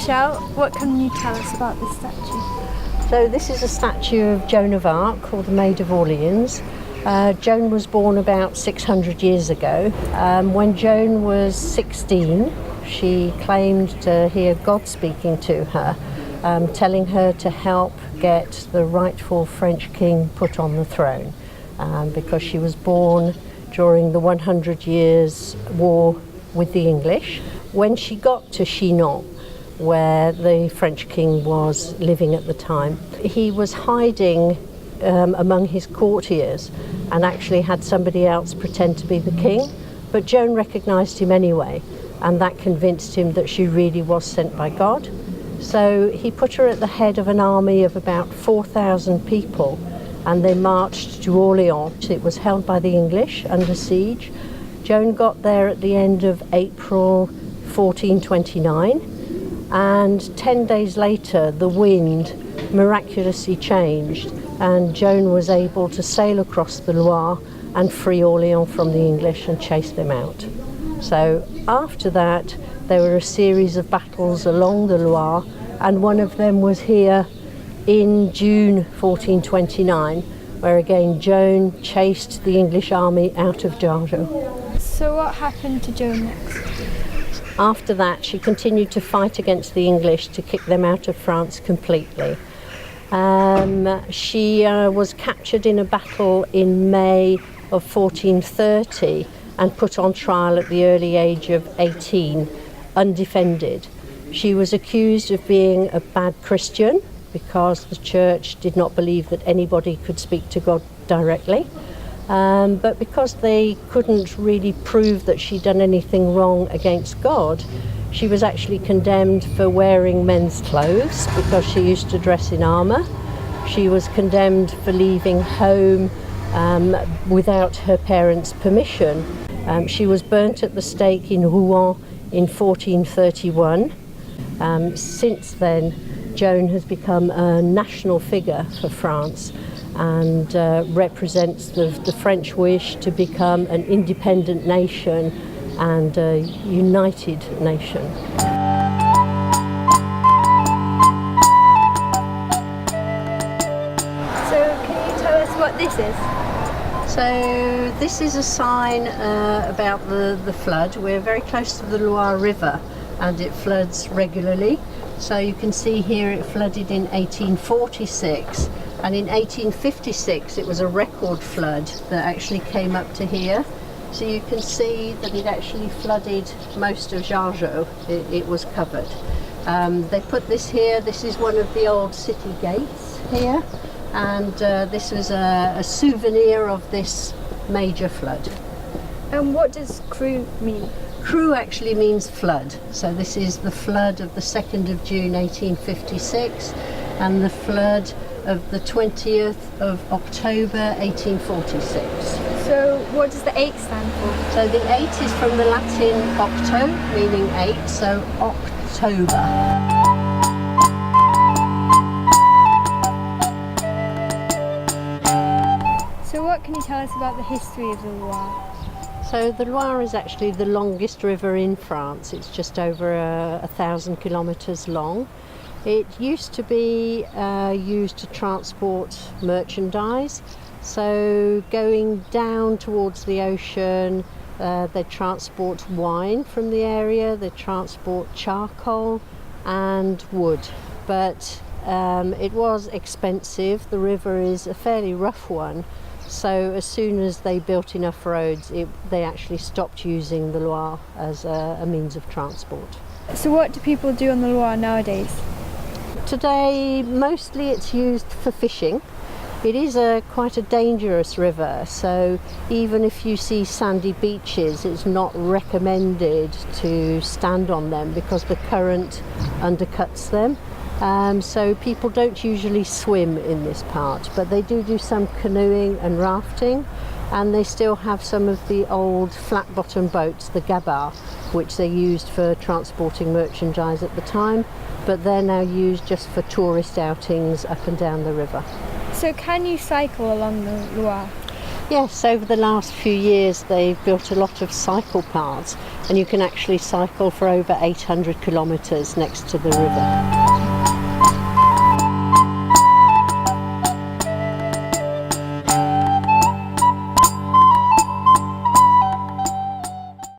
Michelle, what can you tell us about this statue? So this is a statue of Joan of Arc, called the Maid of Orleans. Joan was born about 600 years ago. When Joan was 16, she claimed to hear God speaking to her, telling her to help get the rightful French king put on the throne, because she was born during the 100 Years' War with the English. When she got to Chinon, where the French king was living at the time, he was hiding among his courtiers and actually had somebody else pretend to be the king. But Joan recognised him anyway, and that convinced him that she really was sent by God. So he put her at the head of an army of about 4,000 people, and they marched to Orleans. It was held by the English under siege. Joan got there at the end of April 1429, and 10 days later the wind miraculously changed, and Joan was able to sail across the Loire and free Orleans from the English and chase them out. So after that there were a series of battles along the Loire, and one of them was here in June 1429, where again Joan chased the English army out of Jargeau. So what happened to Joan next? After that, she continued to fight against the English to kick them out of France completely. She was captured in a battle in May of 1430 and put on trial at the early age of 18, undefended. She was accused of being a bad Christian because the church did not believe that anybody could speak to God directly. But because they couldn't really prove that she'd done anything wrong against God, she was actually condemned for wearing men's clothes because she used to dress in armour. She was condemned for leaving home without her parents' permission. She was burnt at the stake in Rouen in 1431. Since then, Joan has become a national figure for France and represents the French wish to become an independent nation and a united nation. So can you tell us what this is? So this is a sign about the flood. We're very close to the Loire River and it floods regularly. So you can see here it flooded in 1846, and in 1856 it was a record flood that actually came up to here. So you can see that it actually flooded most of Jargeau. It was covered. They put this here. This is one of the old city gates here, and this was a souvenir of this major flood. And what does Creux mean? Creux actually means flood. So this is the flood of the 2nd of June 1856 and the flood of the 20th of October 1846. So what does the 8 stand for? So the 8 is from the Latin octo, meaning 8, so October. So what can you tell us about the history of the Loire? So the Loire is actually the longest river in France. It's just over 1,000 kilometres long. It used to be used to transport merchandise. So going down towards the ocean, they transport wine from the area, they transport charcoal and wood. But it was expensive. The river is a fairly rough one. So as soon as they built enough roads, they actually stopped using the Loire as a means of transport. So what do people do on the Loire nowadays? Today, mostly it's used for fishing. It is quite a dangerous river, so even if you see sandy beaches, it's not recommended to stand on them because the current undercuts them. So people don't usually swim in this part, but they do some canoeing and rafting, and they still have some of the old flat-bottom boats, the gabarres, which they used for transporting merchandise at the time, but they're now used just for tourist outings up and down the river. So can you cycle along the Loire? Yes, over the last few years they've built a lot of cycle paths, and you can actually cycle for over 800 kilometres next to the river.